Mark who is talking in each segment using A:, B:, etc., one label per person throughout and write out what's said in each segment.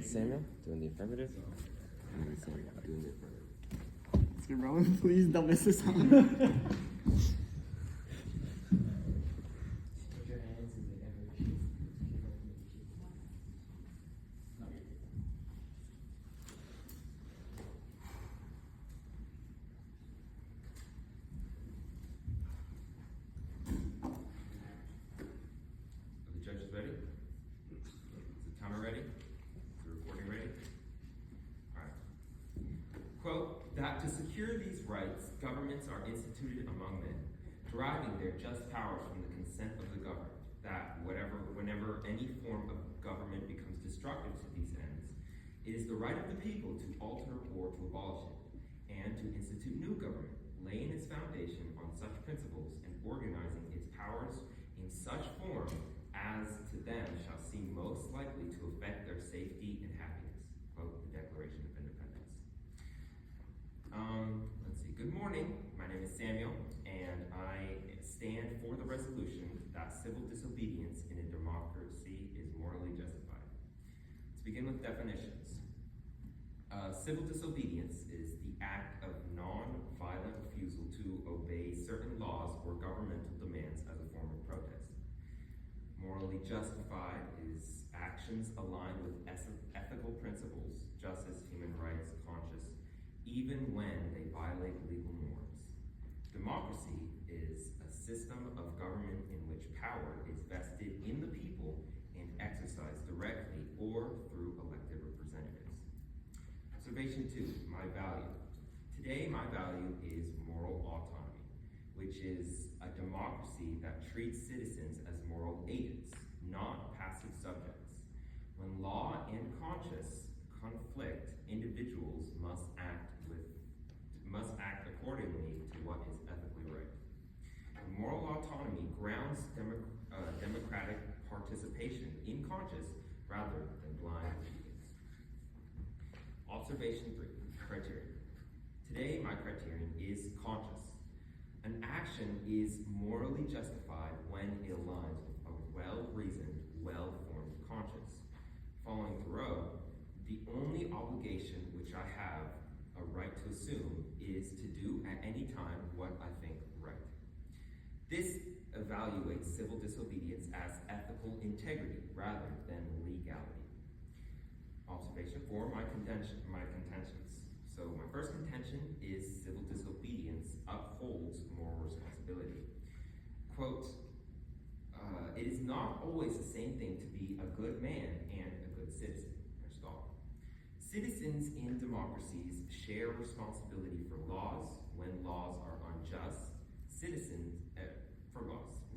A: Samuel doing the affirmative. And then Samuel doing the affirmative.
B: Mr. Rowan, please don't miss this on.
C: Put your hands in the air.
D: Are the judges ready? Is the timer ready? Is the recording ready? All right. Quote, that to secure these rights, governments are instituted among men, deriving their just powers from the consent of the governed, that whenever any form of government becomes destructive to these ends, it is the right of the people to alter or to abolish it, and to institute new government, laying its foundation on such principles and organizing its powers in such form as to them shall seem most likely to affect their safety and happiness. Quote, the Declaration of Independence. Let's see. Good morning. My name is Samuel, and I stand for the resolution that civil disobedience in a democracy is morally justified. Let's begin with definitions. Civil disobedience is the act of non-violent refusal to obey certain laws or governmental demands as a form of protest. Morally justified is actions aligned with ethical principles, justice, human rights, conscience, even when they violate legal norms. Democracy is a system of government in which power is vested in the people and exercised directly or through elected representatives. Observation 2, my value. Today, my value is moral autonomy, which is a democracy that treats citizens as moral agents, not passive subjects. When law and conscience conflict, individuals must act accordingly to what is ethically right. Moral autonomy grounds democratic participation in conscience rather than blind obedience. Observation 3, criteria. Today, my criterion is conscience. An action is morally justified when it aligns with a well-reasoned, well-formed conscience. Following Thoreau, the only obligation which I have a right to assume is to do at any time what I think right. This evaluates civil disobedience as ethical integrity rather than legality. Observation 4, my contentions. So my first contention is civil disobedience upholds moral responsibility. Quote, it is not always the same thing to be a good man and a good citizen. Citizens in democracies share responsibility for laws when laws are unjust.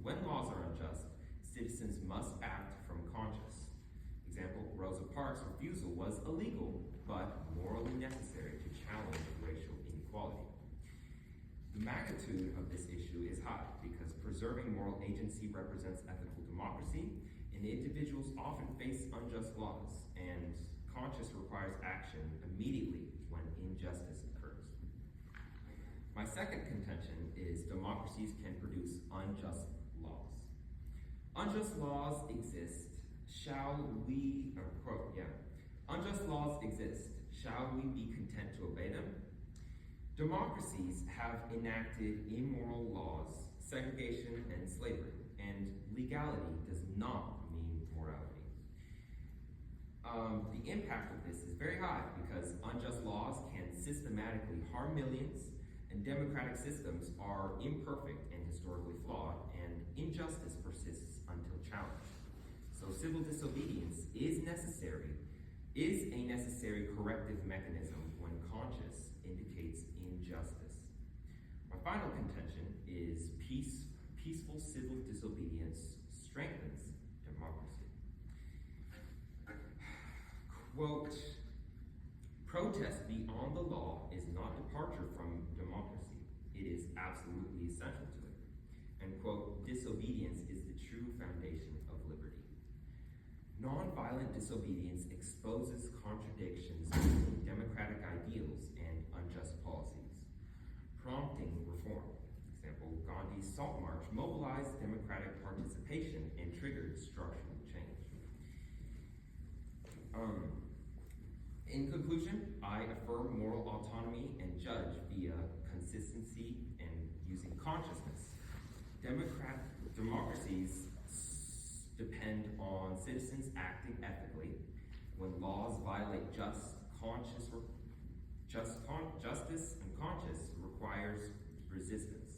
D: When laws are unjust, citizens must act from conscience. Example, Rosa Parks' refusal was illegal, but morally necessary to challenge racial inequality. The magnitude of this issue is high because preserving moral agency represents ethical democracy, and individuals often face unjust laws, and conscience requires action immediately when injustice occurs. My second contention is democracies can produce unjust laws. Unjust laws exist. Unjust laws exist. Shall we be content to obey them? Democracies have enacted immoral laws, segregation and slavery, and legality does not mean morality. The impact of this is very high because unjust laws can systematically harm millions, and democratic systems are imperfect and historically flawed, and injustice persists until challenged. So civil disobedience is a necessary corrective mechanism when conscience indicates injustice. My final contention is peaceful civil disobedience strengthens democracy. Quote, protest beyond the law is not departure from democracy. It is absolutely essential to it. And quote, disobedience is the true foundation of liberty. Nonviolent disobedience exposes contradictions between democratic ideals and unjust policies, prompting reform. Example, Gandhi's Salt March mobilized democratic participation and triggered structural change. In conclusion, I affirm moral autonomy and judge via consistency and using consciousness. Democracies depend on citizens acting ethically. When laws violate justice and conscience requires resistance.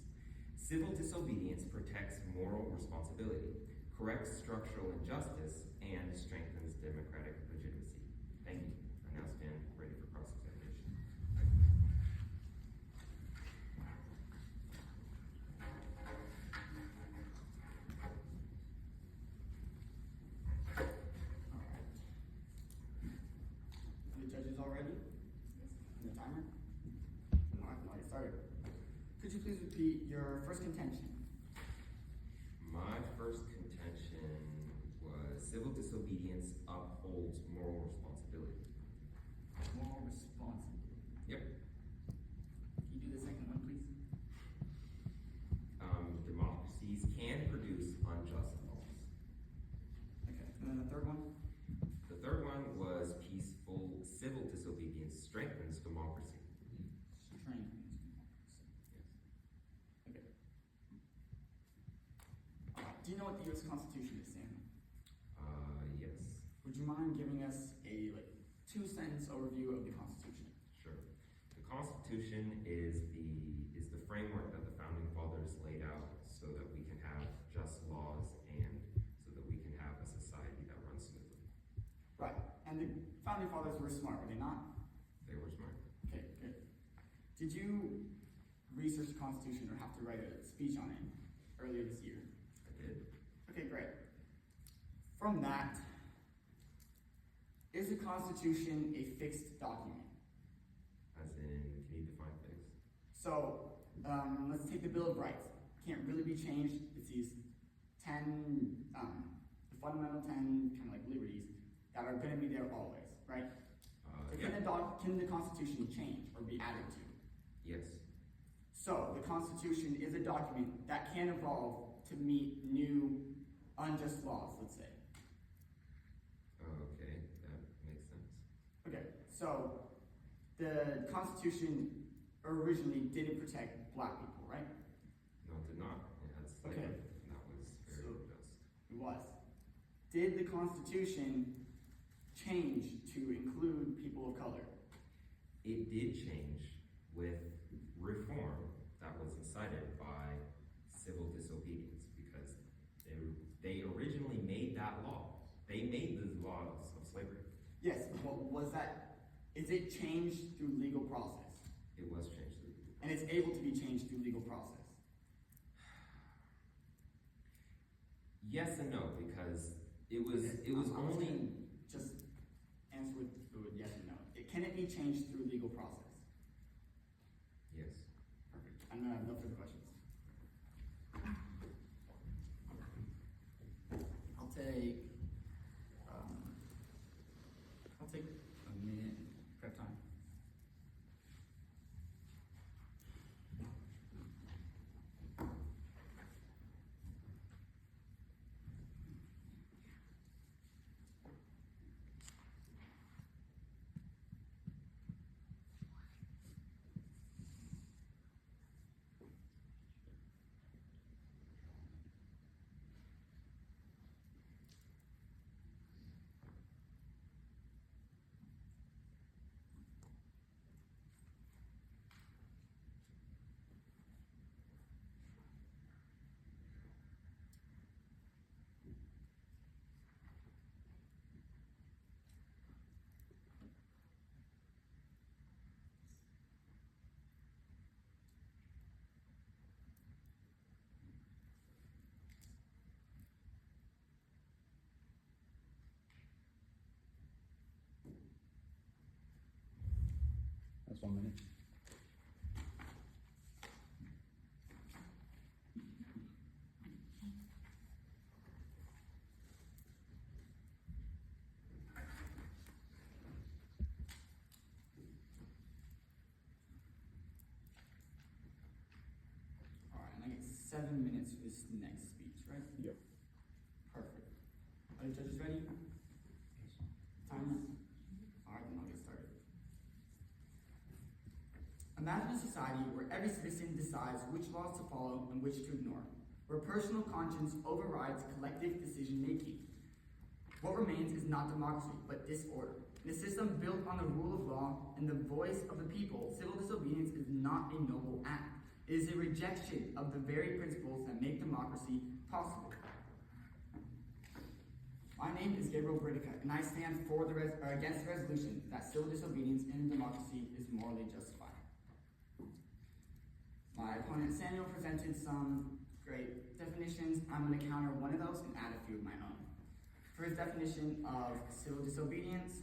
D: Civil disobedience protects moral responsibility, corrects structural injustice, and strengthens democratic legitimacy. Thank you. I now stand ready for cross-examination.
B: The judges all ready? The timer? No, I can already started. Could you please repeat your first contention?
D: My first contention was civil disobedience upholds moral responsibility.
B: Moral responsibility.
D: Yep.
B: Can you do the second one, please?
D: Democracies can produce unjust laws.
B: Okay. And then the third one?
D: The third one was peaceful civil disobedience strengthens democracy.
B: Strength.
D: Yes.
B: Okay. Do you know what the U.S. Constitution is, Sam?
D: Yes.
B: Would you mind giving us a 2-sentence overview of the Constitution?
D: Sure. The Constitution is the framework that the founding fathers laid out so that we can have just laws and so that we can have a society that runs smoothly.
B: Right. And the founding fathers were smart, were they not?
D: They were smart.
B: Okay, good. Did you research the Constitution or have to write a speech on it earlier this year?
D: I did.
B: Okay, great. From that, is the Constitution a fixed document?
D: As in, can you define fixed?
B: So, let's take the Bill of Rights. Can't really be changed. It's these 10, the fundamental 10 kind of like liberties that are going to be there always, right? So
D: Yeah.
B: can the Constitution change or be added to?
D: Yes.
B: So, the Constitution is a document that can evolve to meet new unjust laws, let's say.
D: Okay, that makes sense.
B: Okay, so the Constitution originally didn't protect black people, right?
D: No, it did not. It had slavery.
B: Okay.
D: And that was very
B: So-
D: unjust.
B: It was. Did the Constitution change to include people of color?
D: It did change with reform that was incited by civil disobedience because they originally made that law. They made the laws of slavery.
B: Yes, but is it changed through legal process?
D: It was changed.
B: And it's able to be changed through legal process?
D: Yes and no, because it was
B: I'm
D: only
B: gonna just answer with yes and no. Can it be changed through legal process?
D: yes.
B: Perfect. I'm gonna have no further questions. I'll take a minute prep time.
A: That's 1 minute.
B: Alright, and I get 7 minutes for this next speech, right?
A: Yep.
B: Perfect. Are the judges ready? Timer? Alright, then I'll get started. Imagine a society where every citizen decides which laws to follow and which to ignore, where personal conscience overrides collective decision-making. What remains is not democracy, but disorder. In a system built on the rule of law and the voice of the people, civil disobedience is not a noble act. It is a rejection of the very principles that make democracy possible. My name is Gabe Buritica, and I stand for against the resolution that civil disobedience in a democracy is morally justified. My opponent Samuel presented some great definitions. I'm going to counter one of those and add a few of my own. For his definition of civil disobedience,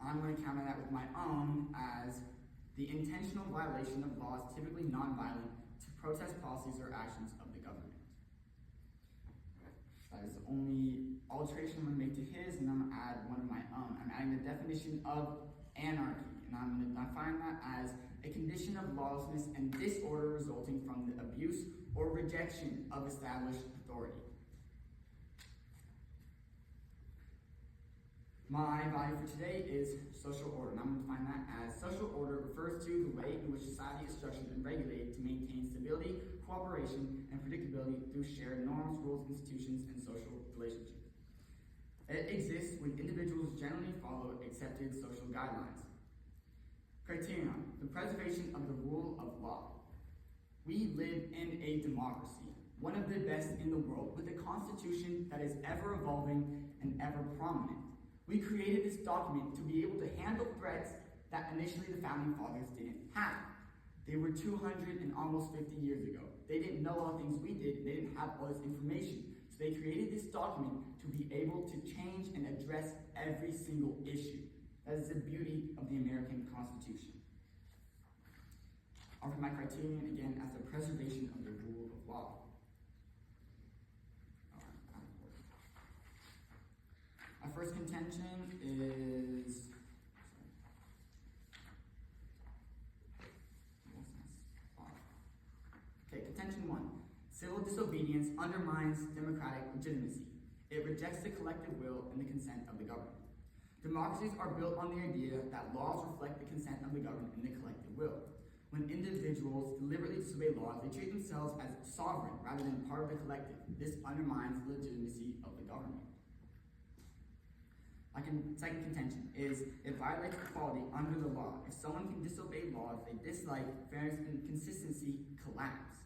B: I'm going to counter that with my own as the intentional violation of laws, typically nonviolent, to protest policies or actions of the government. That is the only alteration I'm going to make to his, and I'm going to add one of my own. I'm adding the definition of anarchy, and I'm going to define that as a condition of lawlessness and disorder resulting from the abuse or rejection of established authority. My value for today is social order, and I'm going to define that as social order refers to the way in which society is structured and regulated to maintain stability, cooperation, and predictability through shared norms, rules, institutions, and social relationships. It exists when individuals generally follow accepted social guidelines. Criterion: the preservation of the rule of law. We live in a democracy, one of the best in the world, with a constitution that is ever evolving and ever prominent. We created this document to be able to handle threats that initially the founding fathers didn't have. They were 200 and almost 50 years ago. They didn't know all the things we did. They didn't have all this information. So they created this document to be able to change and address every single issue. That is the beauty of the American Constitution. I'll offer my criterion again as the preservation of the rule of law. My first contention is contention 1. Civil disobedience undermines democratic legitimacy. It rejects the collective will and the consent of the government. Democracies are built on the idea that laws reflect the consent of the government and the collective will. When individuals deliberately disobey laws, they treat themselves as sovereign rather than part of the collective. This undermines the legitimacy of the government. My second contention is it violates equality under the law. If someone can disobey laws they dislike, fairness and consistency collapse.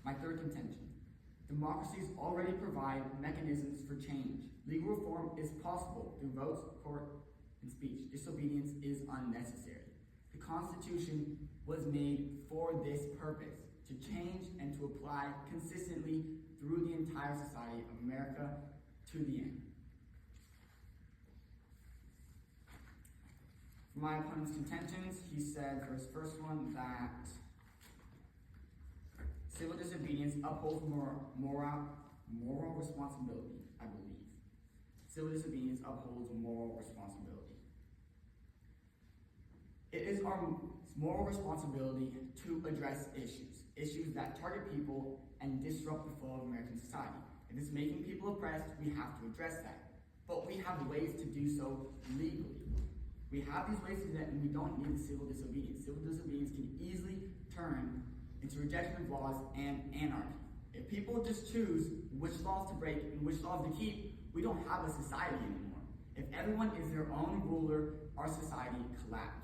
B: My third contention. Democracies already provide mechanisms for change. Legal reform is possible through votes, court, and speech. Disobedience is unnecessary. The Constitution was made for this purpose, to change and to apply consistently through the entire society of America to the end. For my opponent's contentions, he said for his first one that civil disobedience upholds moral responsibility, I believe. Civil disobedience upholds moral responsibility. It is our moral responsibility to address issues that target people and disrupt the flow of American society. If it's making people oppressed, we have to address that. But we have ways to do so legally. We have these ways to do that, and we don't need the civil disobedience. Civil disobedience can easily turn into rejection of laws and anarchy. If people just choose which laws to break and which laws to keep, we don't have a society anymore. If everyone is their own ruler, our society collapses.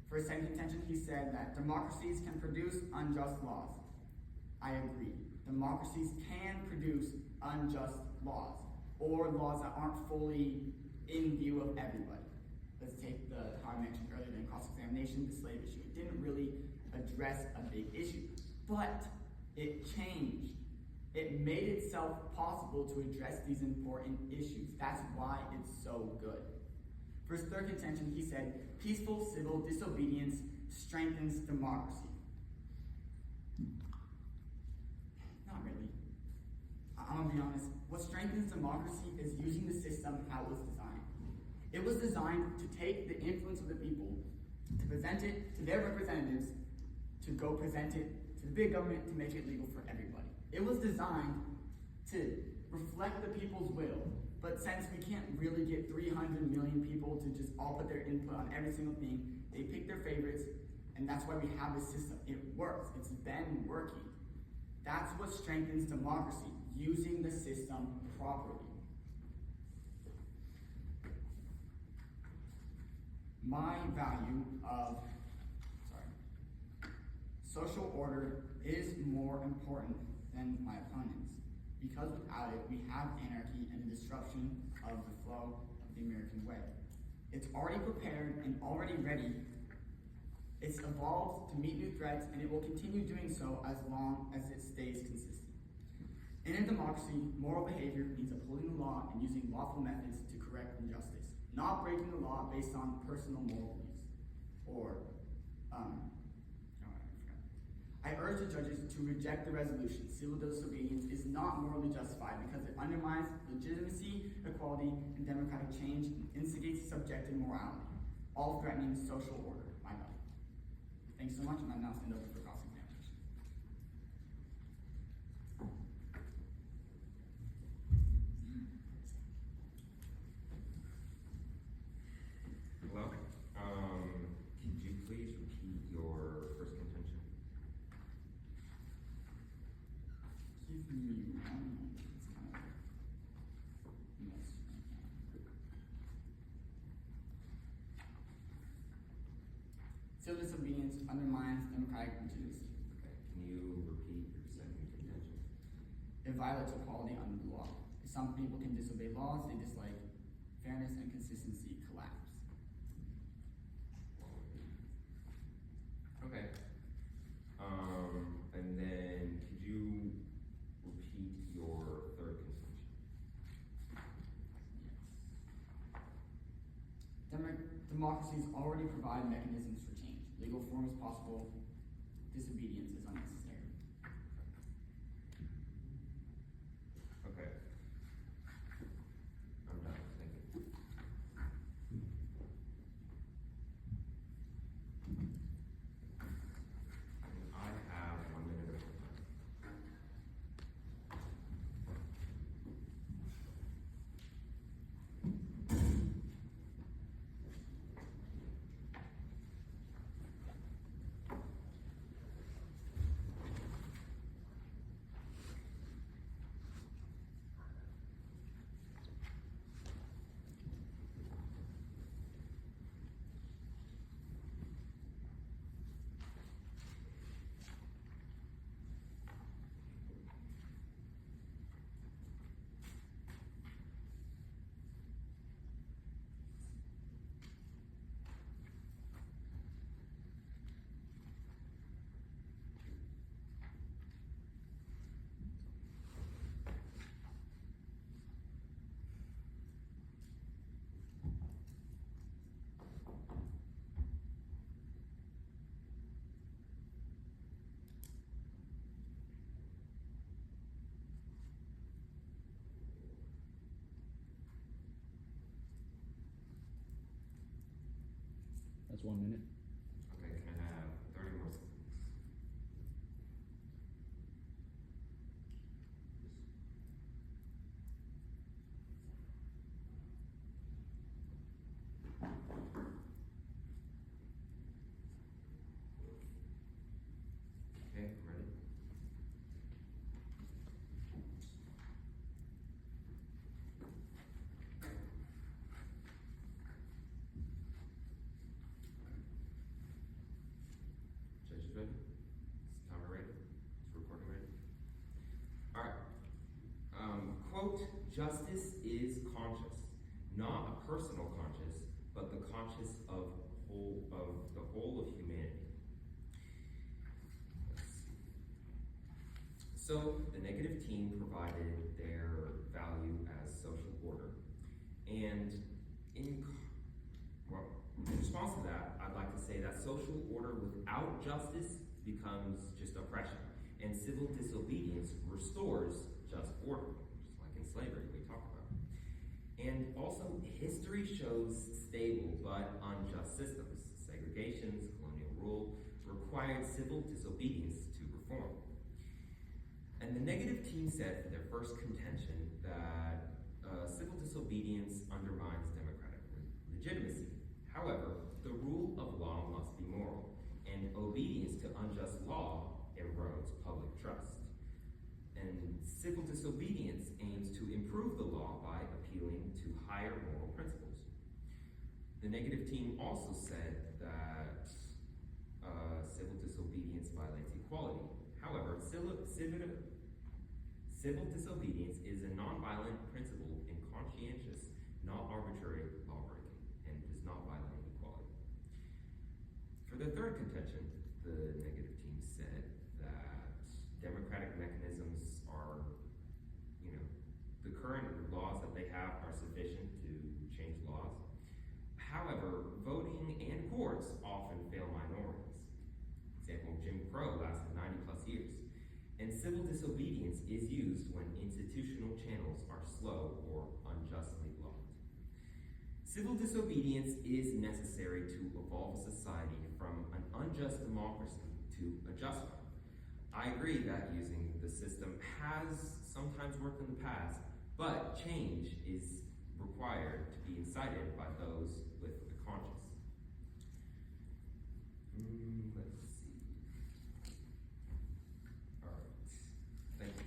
B: For his second contention, he said that democracies can produce unjust laws. I agree. Democracies can produce unjust laws, or laws that aren't fully in view of everybody. Let's take how I mentioned earlier, the cross-examination, the slave issue. It didn't really address a big issue, but it changed. It made itself possible to address these important issues. That's why it's so good. For his third contention, he said, peaceful civil disobedience strengthens democracy. Not really. I'm gonna be honest. What strengthens democracy is using the system how it was designed. It was designed to take the influence of the people, to present it to their representatives, to go present it to the big government to make it legal for everybody. It was designed to reflect the people's will. But since we can't really get 300 million people to just all put their input on every single thing, they pick their favorites, and that's why we have this system. It works. It's been working. That's what strengthens democracy, using the system properly. My value of social order is more important than my opponent's, because without it, we have anarchy and the disruption of the flow of the American way. It's already prepared and already ready. It's evolved to meet new threats, and it will continue doing so as long as it stays consistent. In a democracy, moral behavior means upholding the law and using lawful methods to correct injustice, not breaking the law based on personal moral beliefs. I urge the judges to reject the resolution. Civil disobedience is not morally justified because it undermines legitimacy, equality, and democratic change, and instigates subjective morality, all threatening social order. My God. Thanks so much, and I'm now stand open for cross-examination.
D: Hello. Could you please repeat your first contention?
B: Give me 1 moment. It's kind of a mess right now. Civil disobedience undermines democratic legitimacy.
D: Okay. Can you repeat your second contention?
B: It violates equality under the law. If some people can disobey laws, they dislike fairness and consistency collapse.
D: Okay. And then could you repeat your third contention?
B: Democracies already provide mechanisms for change. Legal reform is possible. Disobedience is unnecessary.
D: Okay. I'm done. Thank you. I have 1 minute of time.
A: That's 1 minute.
D: Okay, can I have 30 more seconds? Okay, I'm ready. Judge is ready? Is timer ready? Is recording ready? Alright. Quote, justice is conscious, not a personal conscious, but the conscious of the whole of humanity. Let's see. So the negative team provided their value as social order, and in response to that, I'd like to say that social order without justice becomes just oppression, and civil disobedience restores just order, just like in slavery we talked about. And also, history shows stable but unjust systems. Segregations, colonial rule, required civil disobedience to reform. And the negative team said for their first contention that civil disobedience undermines democratic legitimacy. However, the rule of law must be moral, and obedience to unjust law erodes public trust. And civil disobedience aims to improve the law by appealing to higher moral principles. The negative team also said that civil disobedience violates equality. However, civil disobedience is a nonviolent principle and conscientious, not arbitrary lawbreaking, and does not violate equality. For the third contention, the negative team said that democratic mechanisms are, the current laws that they have are sufficient to change laws. However, voting and courts often fail minorities. Example, Jim Crow lasted 90 plus years. And civil disobedience is used when institutional channels are slow or unjustly blocked. Civil disobedience is necessary to evolve a society from an unjust democracy to a just one. I agree that using the system has sometimes worked in the past, but change is required to be incited by those with a conscience. Let's see. All right. Thank you.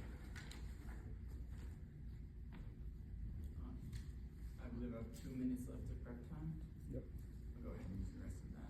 B: I believe I have 2 minutes left of prep time.
A: Yep.
B: I'll go ahead and use the rest of that.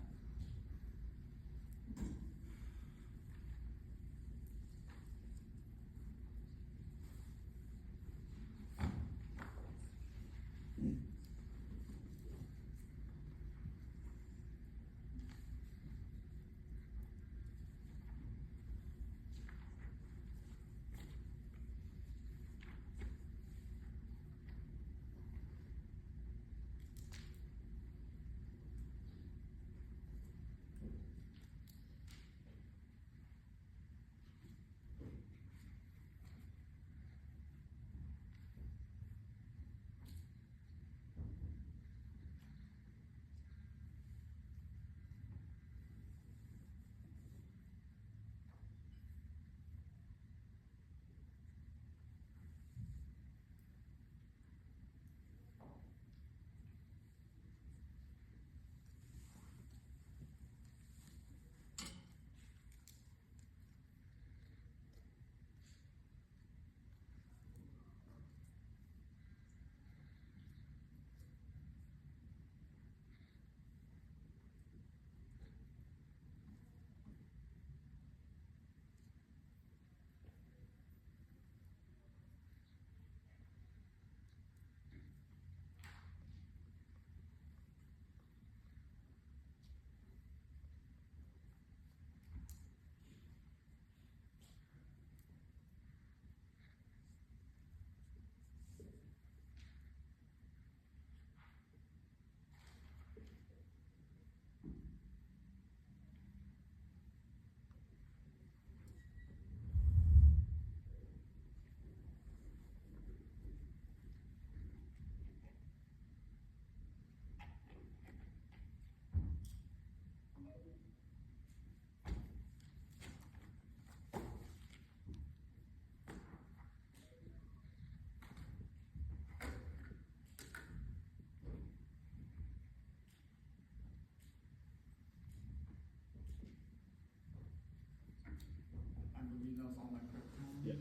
B: I believe that was all my prep time.
A: Yep.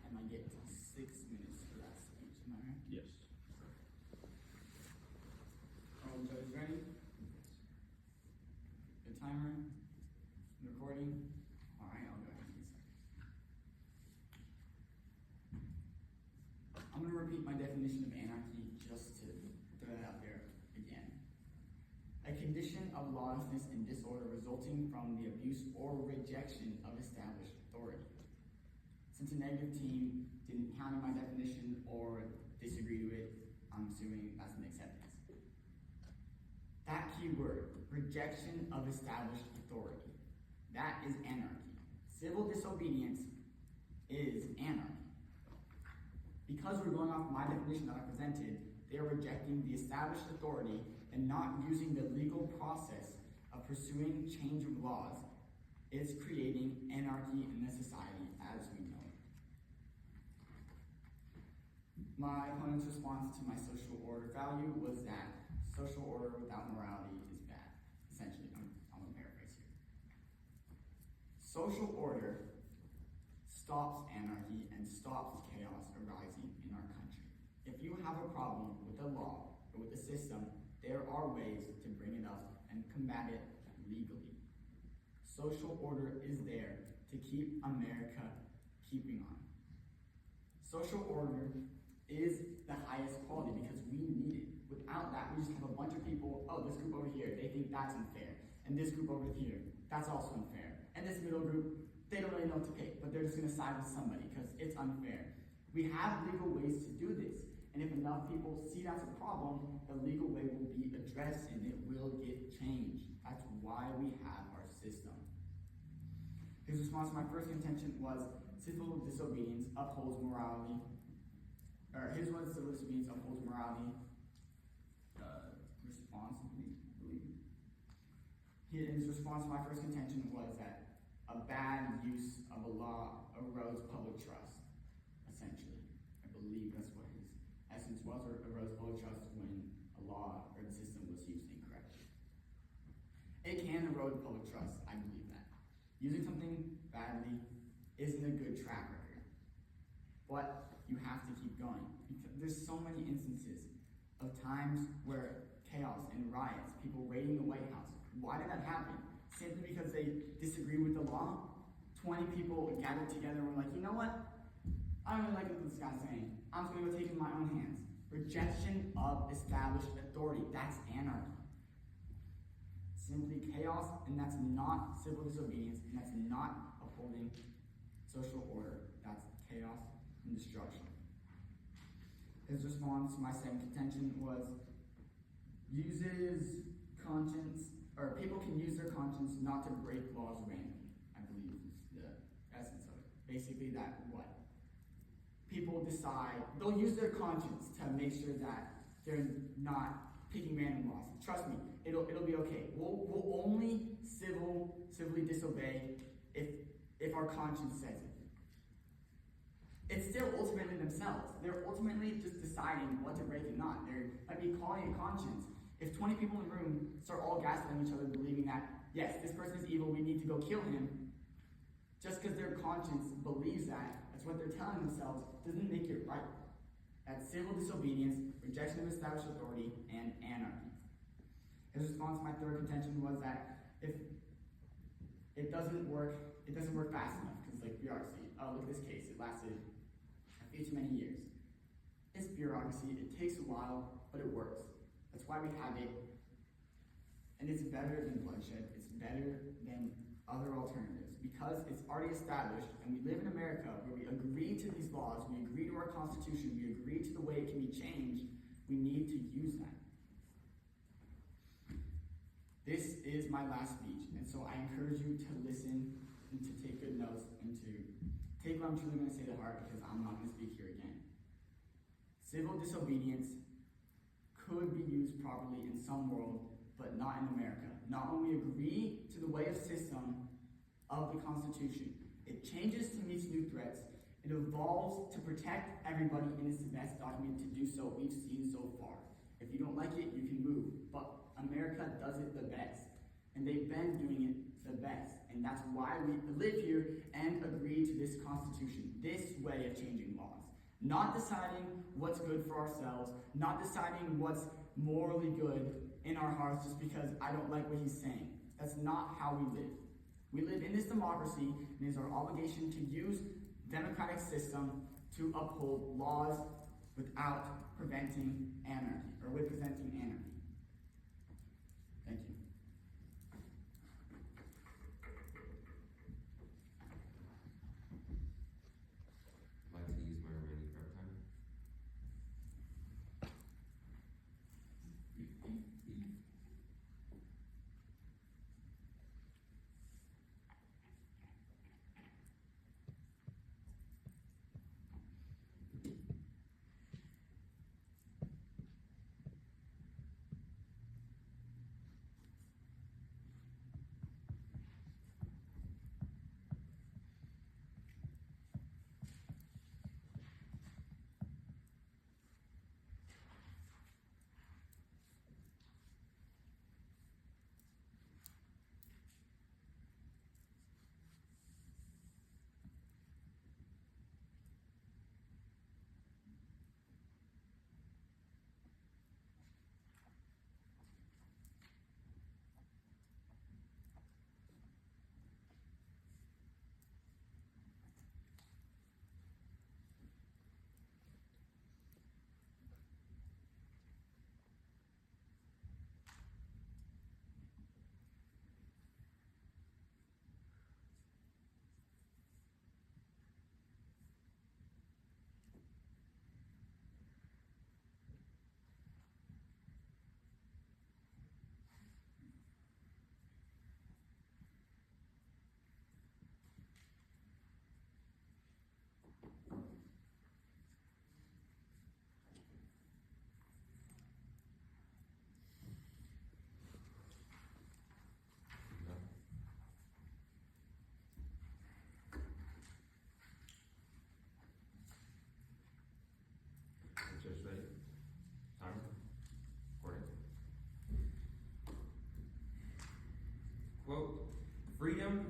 B: And I get 6 minutes for that speech, am I right?
A: Yes.
B: All judges ready? The timer? Recording? Alright, I'll go ahead and get started. I'm going to repeat my definition of anarchy just to throw that out there again. A condition of lawlessness and disorder resulting from the abuse or rejection of established authority. Since the negative team didn't counter my definition or disagree with it, I'm assuming that's an acceptance. That key word, rejection of established authority, that is anarchy. Civil disobedience is anarchy. Because we're going off my definition that I presented, they are rejecting the established authority and not using the legal process of pursuing change of laws. It's creating anarchy in the society as we know it. My opponent's response to my social order value was that social order without morality is bad. Essentially, I'm going to paraphrase here. Social order stops anarchy and stops chaos arising in our country. If you have a problem with the law or with the system, there are ways to bring it up and combat it legally. Social order is there to keep America keeping on. Social order is the highest quality because we need it. Without that, we just have a bunch of people, oh, this group over here, they think that's unfair. And this group over here, that's also unfair. And this middle group, they don't really know what to pick, but they're just going to side with somebody because it's unfair. We have legal ways to do this. And if enough people see that's a problem, the legal way will be addressed and it will get changed. That's why we have our system. His response to my first contention was civil disobedience upholds morality. Or his was civil disobedience upholds morality responsibly, I believe. His response to my first contention was that a bad use of a law erodes public trust, essentially. I believe that's what his essence was, or erodes public trust when a law or the system was used incorrectly. It can erode public trust, I believe that. Using something badly isn't a good track record. But you have to keep going. Because there's so many instances of times where chaos and riots, people raiding the White House. Why did that happen? Simply because they disagree with the law? 20 people gathered together and were like, you know what? I don't really like what this guy's saying. I'm just going to go take it in my own hands. Rejection of established authority. That's anarchy. Simply chaos, and that's not civil disobedience, and that's not upholding social order. That's chaos and destruction. His response to my second contention was uses conscience, or people can use their conscience not to break laws randomly, I believe is the essence of it. Basically that what? People decide, they'll use their conscience to make sure that they're not picking random laws. Trust me, it'll be okay. We'll only civilly disobey if our conscience says it. It's still ultimately themselves. They're ultimately just deciding what to break and not. They might be calling it conscience. If 20 people in the room start all gaslighting each other, believing that, yes, this person is evil, we need to go kill him, just because their conscience believes that, that's what they're telling themselves, doesn't make it right. That's civil disobedience, rejection of established authority, and anarchy. His response to my third contention was that if it doesn't work fast enough, because like bureaucracy, oh, look at this case, it lasted a few too many years. It's bureaucracy, it takes a while, but it works. That's why we have it. And it's better than bloodshed, it's better than other alternatives, because it's already established, and we live in America where we agree to these laws, we agree to our Constitution, we agree to the way it can be changed, we need to use that. This is my last speech, and so I encourage you to listen and to take good notes and to take what I'm truly going to say to heart, because I'm not going to speak here again. Civil disobedience could be used properly in some world, but not in America. Not when we agree to the way of system of the Constitution. It changes to meet new threats. It evolves to protect everybody, and it's the best document to do so we've seen so far. If you don't like it, you can move. But America does it the best. And they've been doing it the best. And that's why we live here and agree to this Constitution, this way of changing laws. Not deciding what's good for ourselves, not deciding what's morally good in our hearts just because I don't like what he's saying. That's not how we live. We live in this democracy, and it is our obligation to use democratic system to uphold laws without preventing anarchy, or with preventing anarchy. Thank you.
D: I'd like to use my remaining prep time.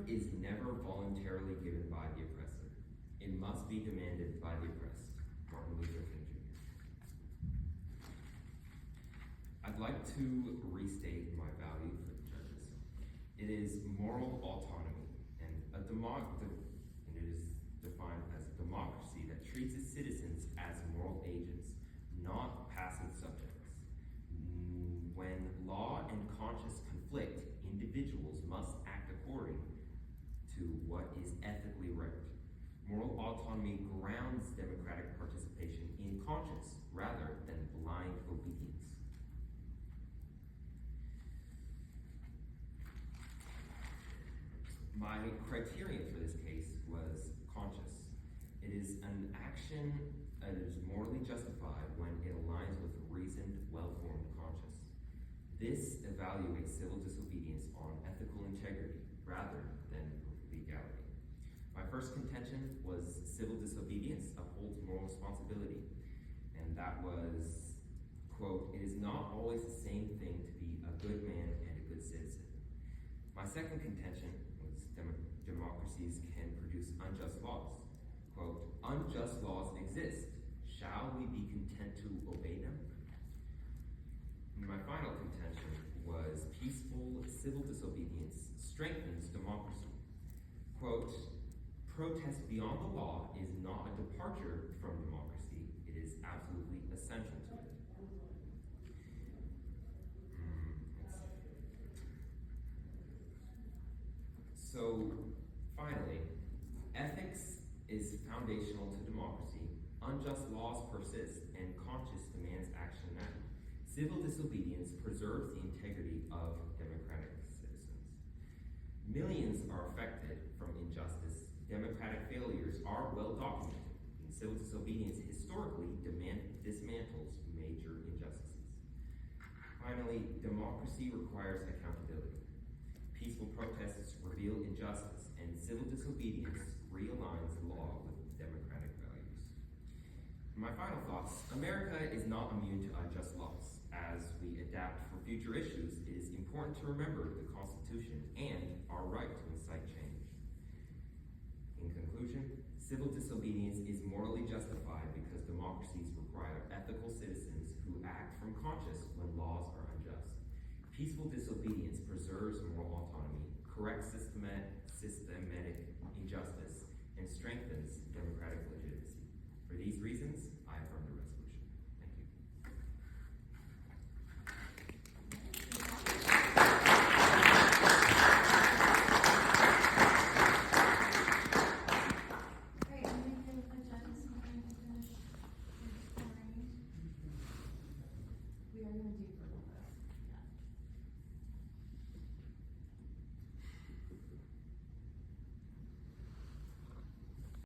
D: is never voluntarily given by the oppressor. It must be demanded by the oppressed. Martin Luther King Jr. I'd like to restate my value for the judges. It is moral autonomy, and it is defined as a democracy that treats its citizens as moral agents, not passive subjects. When law and conscience conflict, individuals must act according to what is ethically right. Moral autonomy grounds democratic participation in conscience rather than blind obedience. My criterion for this case was conscious. It is an action that is morally justified when it aligns with reasoned, well-formed conscience. This evaluates civil disobedience on ethical integrity rather than legality. My first contention was civil disobedience upholds moral responsibility, and that was, quote, "It is not always the same thing to be a good man and a good citizen." My second contention was democracies can produce unjust laws. Quote, "Unjust laws exist. Shall we be content to obey them?" And my final contention was peaceful civil disobedience strengthens democracy. Quote, "Protest beyond the law is not a departure from democracy. It is absolutely essential to it." So, finally, ethics is foundational to democracy. Unjust laws persist, and conscience demands action now. Civil disobedience preserves the integrity of democratic citizens. Millions are affected from injustice. Democratic failures are well documented, and civil disobedience historically dismantles major injustices. Finally, democracy requires accountability. Peaceful protests reveal injustice, and civil disobedience realigns law with democratic values. My final thoughts: America is not immune to unjust laws. As we adapt for future issues, it is important to remember the Constitution and our right to incite change. In conclusion, civil disobedience is morally justified because democracies require ethical citizens who act from conscience when laws are unjust. Peaceful disobedience preserves moral autonomy, corrects systematic injustice, and strengthens democratic liberty.